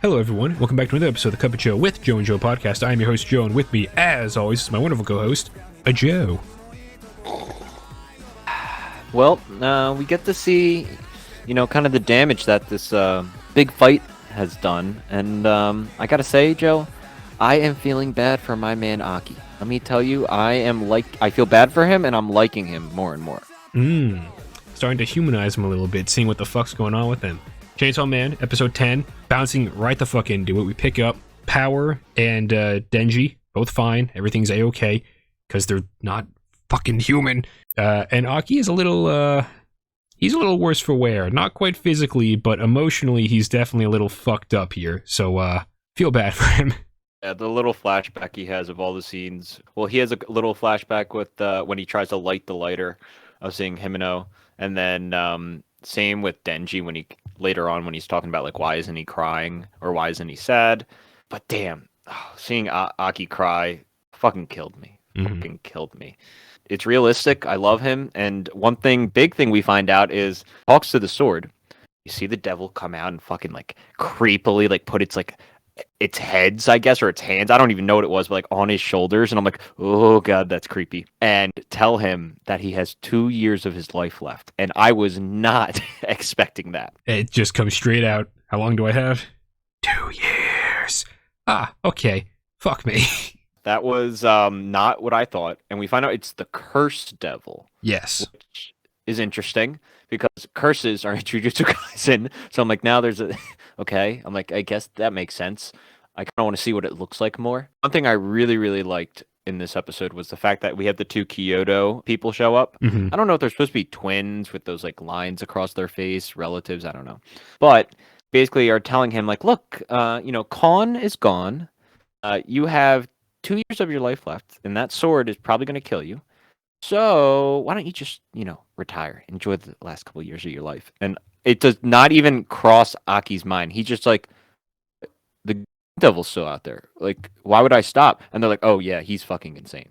Hello, everyone. Welcome back to another episode of the Cup of Joe with Joe and Joe podcast. I am your host, Joe, and with me, as always, is my wonderful co-host, Joe. Well, we get to see, kind of the damage that this big fight has done. And I gotta say, Joe, I am feeling bad for my man Aki. Let me tell you, I feel bad for him, and I'm liking him more and more. Starting to humanize him a little bit, seeing what the fuck's going on with him. Chainsaw Man, episode 10, bouncing right the fuck into it. We pick up Power and Denji, both fine. Everything's A-okay, because they're not fucking human. And Aki is a little, he's a little worse for wear. Not quite physically, but emotionally, he's definitely a little fucked up here. So, feel bad for him. Yeah, the little flashback he has of all the scenes. Well, he has a little flashback with when he tries to light the lighter of seeing Himeno. And then same with Denji when later on when he's talking about like why isn't he crying or why isn't he sad. But damn, seeing Aki cry fucking killed me. Fucking killed me. It's realistic. I love him. And one big thing we find out is talks to the sword. You see the devil come out and fucking like creepily like put its heads, I guess, or its hands. I don't even know what it was, but like on his shoulders. And I'm like, oh God, that's creepy. And tell him that he has 2 years of his life left. And I was not expecting that. It just comes straight out. How long do I have? 2 years. Okay. Fuck me. That was not what I thought. And we find out it's the cursed devil. Yes. Which is interesting because curses are in Jujutsu Kaisen. So I'm like, now there's a... Okay, I'm like, I guess that makes sense. I kind of want to see what it looks like more. One thing I really, really liked in this episode was the fact that we had the 2 Kyoto people show up. I don't know if they're supposed to be twins with those like lines across their face, relatives, I don't know. But basically are telling him like, look, Kon is gone. You have 2 years of your life left, and that sword is probably going to kill you. So why don't you just, retire, enjoy the last couple of years of your life. And it does not even cross Aki's mind. He's just like, the devil's still out there. Like, why would I stop? And they're like, oh yeah, he's fucking insane.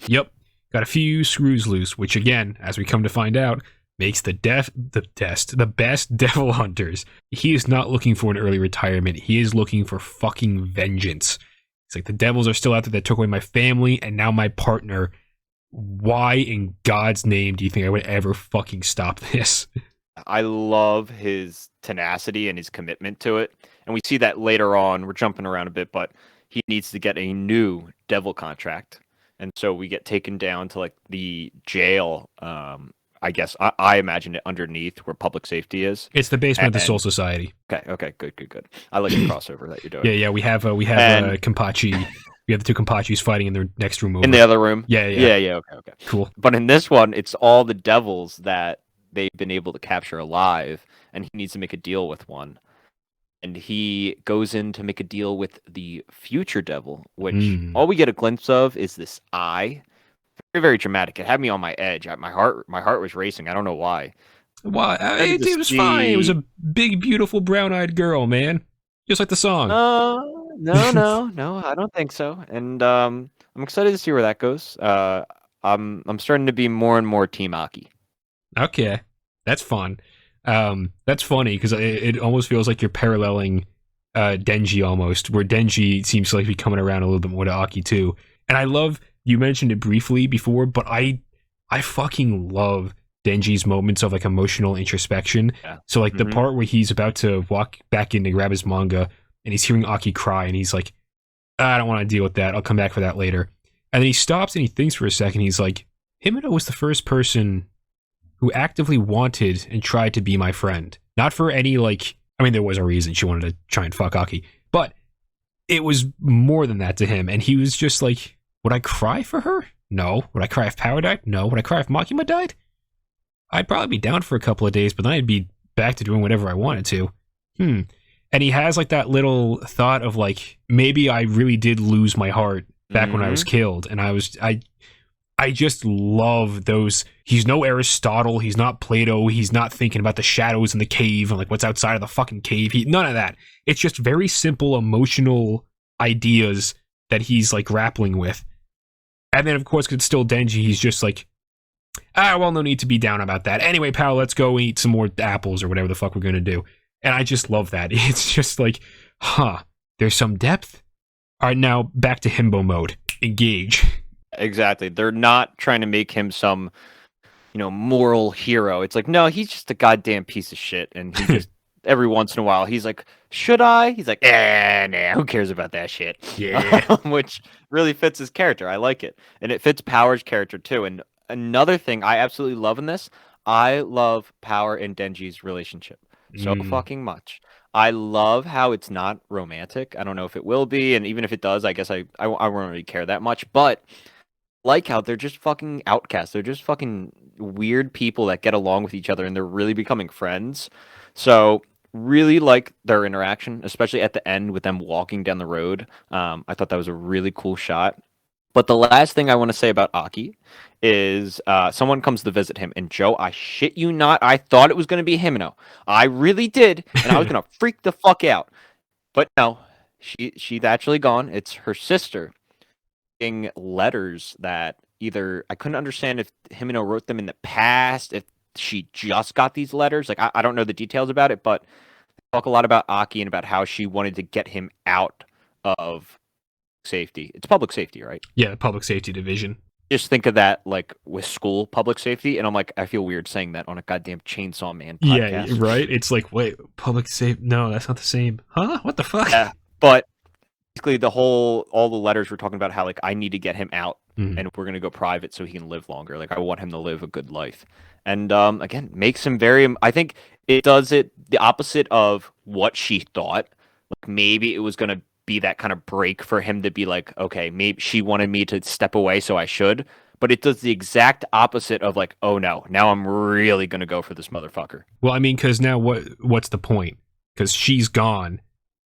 Yep. Got a few screws loose, which again, as we come to find out, makes the best devil hunters. He is not looking for an early retirement. He is looking for fucking vengeance. It's like, the devils are still out there that took away my family and now my partner. Why in God's name do you think I would ever fucking stop this? I love his tenacity and his commitment to it. And we see that later on. We're jumping around a bit, but he needs to get a new devil contract. And so we get taken down to like the jail. I guess I imagine it underneath where public safety is. It's the basement of the Soul Society. Okay, good. I like the crossover that you're doing. Yeah, we have Kenpachi. We have the 2 Kenpachis fighting in their next room over. In the other room? Yeah. Okay. Cool. But in this one, it's all the devils that they've been able to capture alive, and he needs to make a deal with one. And he goes in to make a deal with the future devil, which all we get a glimpse of is this eye. Very, very dramatic. It had me on my edge. My heart was racing. I don't know why. Why? It was fine. It was a big, beautiful, brown-eyed girl, man. Just like the song. No, I don't think so. And I'm excited to see where that goes. I'm starting to be more and more Team Aki. Okay, that's fun. That's funny because it almost feels like you're paralleling Denji almost, where Denji seems to like be coming around a little bit more to Aki too. And I love, you mentioned it briefly before, but I fucking love Denji's moments of like emotional introspection. Yeah. So like the part where he's about to walk back in to grab his manga and he's hearing Aki cry and he's like, I don't want to deal with that. I'll come back for that later. And then he stops and he thinks for a second. He's like, Himeno was the first person who actively wanted and tried to be my friend. Not for any, there was a reason she wanted to try and fuck Aki, but it was more than that to him. And he was just like, would I cry for her? No. Would I cry if Power died? No. Would I cry if Makima died? I'd probably be down for a couple of days, but then I'd be back to doing whatever I wanted to. And he has like that little thought of like, maybe I really did lose my heart back when I was killed. And I just love those. He's no Aristotle. He's not Plato. He's not thinking about the shadows in the cave and like what's outside of the fucking cave. None of that. It's just very simple emotional ideas that he's like grappling with. And then of course, because it's still Denji, he's just like, well, no need to be down about that. Anyway, pal, let's go eat some more apples or whatever the fuck we're going to do. And I just love that. It's just like, huh, there's some depth. All right, now back to himbo mode. Engage. Exactly. They're not trying to make him some, moral hero. It's like, no, he's just a goddamn piece of shit. And he just, every once in a while, he's like, should I? He's like, nah, who cares about that shit? Yeah. Which really fits his character. I like it. And it fits Power's character too. And another thing I absolutely love in this, I love Power and Denji's relationship so fucking much. I love how it's not romantic. I don't know if it will be. And even if it does, I guess I won't really care that much. But like how they're just fucking outcasts. They're just fucking weird people that get along with each other and they're really becoming friends. So really like their interaction, especially at the end with them walking down the road. I thought that was a really cool shot. But the last thing I want to say about Aki is someone comes to visit him. And Joe, I shit you not, I thought it was going to be Himeno. I really did. And I was going to freak the fuck out. But no, she's actually gone. It's her sister. Letters that either I couldn't understand if Himeno wrote them in the past, if she just got these letters. Like I don't know the details about it, but they talk a lot about Aki and about how she wanted to get him out of safety. It's public safety, right? Yeah, the public safety division. Just think of that like with school public safety, and I'm like, I feel weird saying that on a goddamn Chainsaw Man podcast. Yeah, right. It's like, wait, public safety? No, that's not the same. Huh? What the fuck? Yeah, but basically all the letters were talking about how like I need to get him out and we're gonna go private so he can live longer. Like I want him to live a good life. And again, makes him very. I think it does it the opposite of what she thought. Like maybe it was gonna be that kind of break for him to be like, okay, maybe she wanted me to step away, so I should. But it does the exact opposite of like, oh no, now I'm really gonna go for this motherfucker. Well, I mean, because now what's the point? Because she's gone.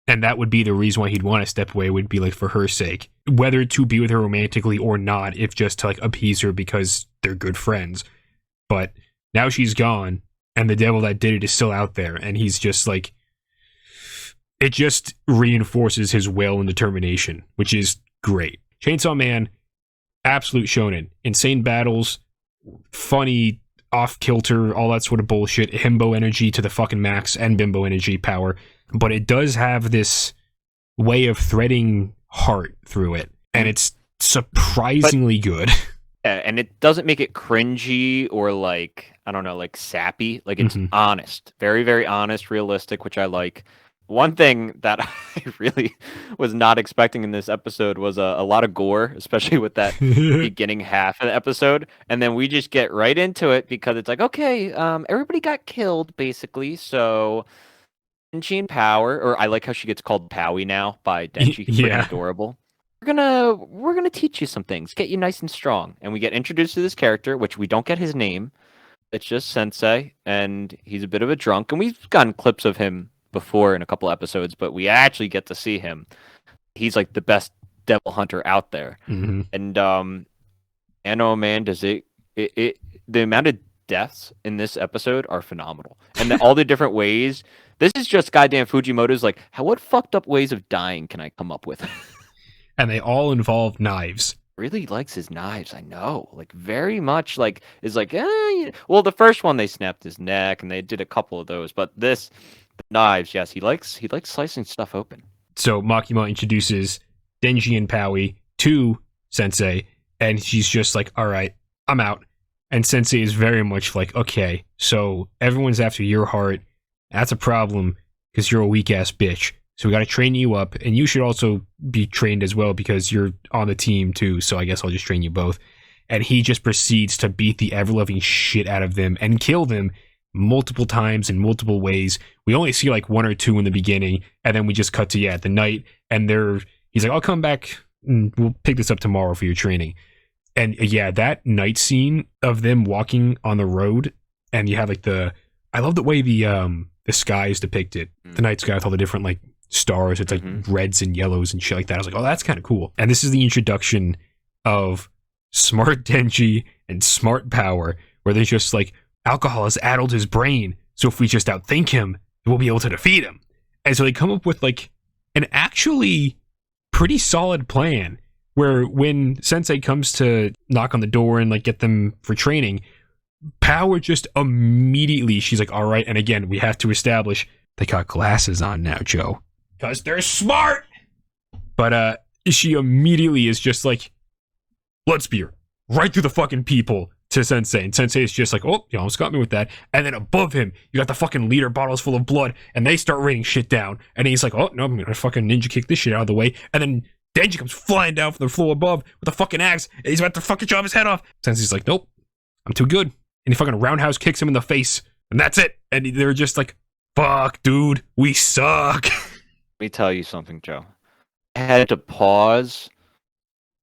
And that would be the reason why he'd want to step away, would be like for her sake. Whether to be with her romantically or not, if just to like appease her because they're good friends. But now she's gone, and the devil that did it is still out there, and he's just like, it just reinforces his will and determination, which is great. Chainsaw Man, absolute shonen. Insane battles, funny, off-kilter, all that sort of bullshit, himbo energy to the fucking max, and bimbo energy power. But it does have this way of threading heart through it, and it's surprisingly good. Yeah, and it doesn't make it cringy or like, I don't know, like sappy. Like it's honest, very, very honest, realistic, which I like. One thing that I really was not expecting in this episode was a lot of gore, especially with that beginning half of the episode. And then we just get right into it because it's like, okay, everybody got killed basically, so Denji and Power, or I like how she gets called Powie now by Denji. Yeah. Adorable. We're gonna teach you some things, get you nice and strong. And we get introduced to this character, which we don't get his name. It's just Sensei, and he's a bit of a drunk. And we've gotten clips of him before in a couple episodes, but we actually get to see him. He's like the best devil hunter out there. And oh man, does the amount of deaths in this episode are phenomenal, and all the different ways. This is just goddamn Fujimoto's like, what fucked up ways of dying can I come up with? And they all involve knives. Really likes his knives, I know. Like very much like is like, well, the first one they snapped his neck and they did a couple of those, but this knives, yes, he likes slicing stuff open. So Makima introduces Denji and Powie to Sensei, and she's just like, all right, I'm out. And Sensei is very much like, okay, so everyone's after your heart. That's a problem because you're a weak ass bitch. So we got to train you up, and you should also be trained as well because you're on the team too. So I guess I'll just train you both. And he just proceeds to beat the ever-loving shit out of them and kill them multiple times in multiple ways. We only see like one or two in the beginning, and then we just cut to the night, and he's like, I'll come back and we'll pick this up tomorrow for your training. And yeah, that night scene of them walking on the road, and you have like I love the way the sky is depicted. The night sky with all the different like stars. It's like reds and yellows and shit like that. I was like, oh, that's kind of cool. And this is the introduction of smart Denji and smart Power, where they're just like, alcohol has addled his brain, so if we just outthink him, we'll be able to defeat him. And so they come up with like an actually pretty solid plan, where when Sensei comes to knock on the door and like get them for training, Power just immediately, she's like, all right, and again, we have to establish they got glasses on now, Joe. Because they're smart! But she immediately is just like, blood spear, right through the fucking people to Sensei. And Sensei is just like, oh, you almost got me with that. And then above him, you got the fucking liter bottles full of blood, and they start raining shit down. And he's like, oh, no, I'm gonna fucking ninja kick this shit out of the way. And then Denji comes flying down from the floor above with a fucking axe, and he's about to fucking chop his head off. Sensei's like, nope, I'm too good. And he fucking roundhouse kicks him in the face. And that's it. And they're just like, fuck, dude, we suck. Let me tell you something, Joe. I had to pause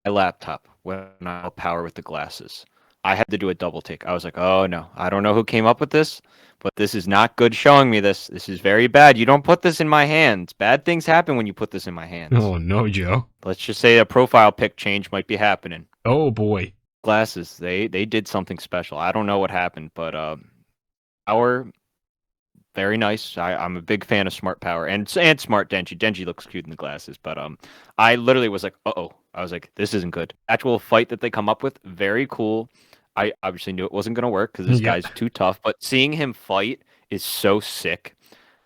my laptop when I had power with the glasses. I had to do a double take. I was like, oh no, I don't know who came up with this, but this is not good showing me this. This is very bad. You don't put this in my hands. Bad things happen when you put this in my hands. Oh no, Joe. Let's just say a profile pic change might be happening. Oh boy. Glasses, they did something special. I don't know what happened, but power, very nice. I'm a big fan of smart power and smart Denji. Denji looks cute in the glasses, but I literally was like, uh-oh. I was like, this isn't good. Actual fight that they come up with, very cool. I obviously knew it wasn't going to work because this guy's too tough, but seeing him fight is so sick.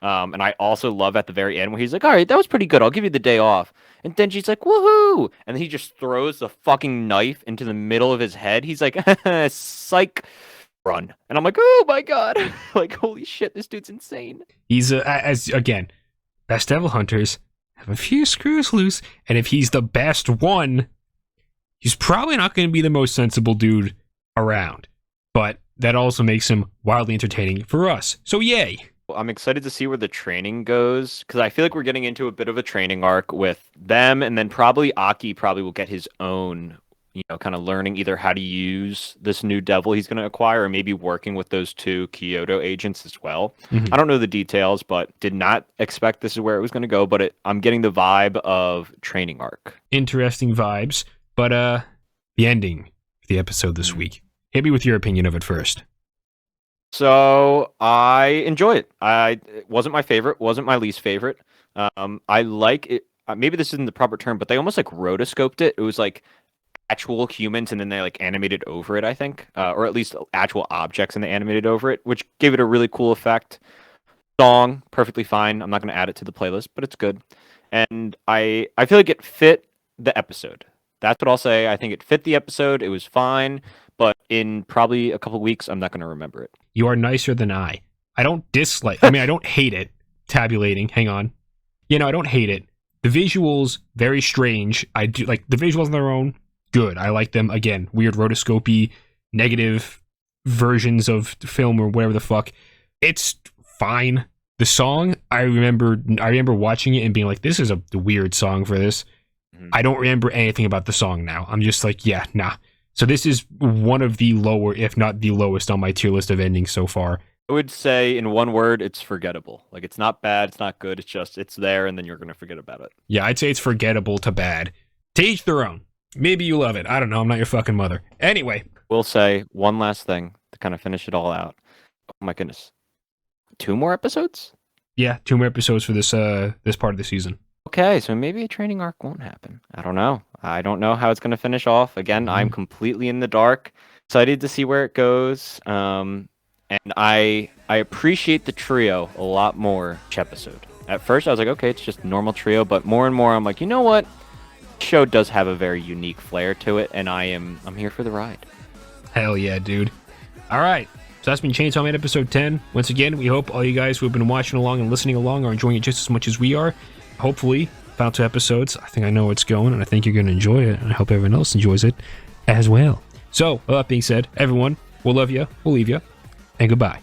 And I also love at the very end where he's like, all right, that was pretty good. I'll give you the day off. And Denji's like, woohoo! And then he just throws the fucking knife into the middle of his head. He's like, psych, run. And I'm like, oh my god. Like, holy shit, this dude's insane. He's, again, best devil hunters have a few screws loose. And if he's the best one, he's probably not going to be the most sensible dude around, but that also makes him wildly entertaining for us. So yay. I'm excited to see where the training goes because I feel like we're getting into a bit of a training arc with them, and then probably Aki will get his own, kind of learning either how to use this new devil he's going to acquire, or maybe working with those two Kyoto agents as well. I don't know the details, but did not expect this is where it was going to go, but I'm getting the vibe of training arc. Interesting vibes, but the ending of the episode this week. Hit me with your opinion of it first. So I enjoy it. It wasn't my favorite, wasn't my least favorite. I like it. Maybe this isn't the proper term, but they almost like rotoscoped it. It was like actual humans, and then they like animated over it, I think, or at least actual objects, and they animated over it, which gave it a really cool effect. Song, perfectly fine. I'm not going to add it to the playlist, but it's good. And I feel like it fit the episode. That's what I'll say. I think it fit the episode. It was fine. But in probably a couple weeks, I'm not going to remember it. You are nicer than I. I don't I don't hate it. Tabulating. Hang on. I don't hate it. The visuals, very strange. I do like the visuals on their own. Good. I like them. Again, weird rotoscopy, negative versions of film or whatever the fuck. It's fine. The song, I remember watching it and being like, this is a weird song for this. I don't remember anything about the song now. I'm just like, yeah, nah. So this is one of the lower, if not the lowest on my tier list of endings so far. I would say in one word, it's forgettable. Like, it's not bad, it's not good, it's there, and then you're going to forget about it. Yeah, I'd say it's forgettable to bad. To each their own. Maybe you love it. I don't know. I'm not your fucking mother. Anyway. We'll say one last thing to kind of finish it all out. Oh my goodness. 2 more episodes? Yeah, 2 more episodes for this part of the season. Okay, so maybe a training arc won't happen. I don't know. I don't know how it's going to finish off. Again, I'm completely in the dark. Excited to see where it goes. And I appreciate the trio a lot more each episode. At first, I was like, okay, it's just a normal trio. But more and more, I'm like, you know what? The show does have a very unique flair to it. And I'm here for the ride. Hell yeah, dude. All right. So that's been Chainsaw Man episode 10. Once again, we hope all you guys who have been watching along and listening along are enjoying it just as much as we are. Hopefully, final 2 episodes, I think I know where it's going, and I think you're going to enjoy it, and I hope everyone else enjoys it as well. So, with that being said, everyone, we'll love you, we'll leave you, and goodbye.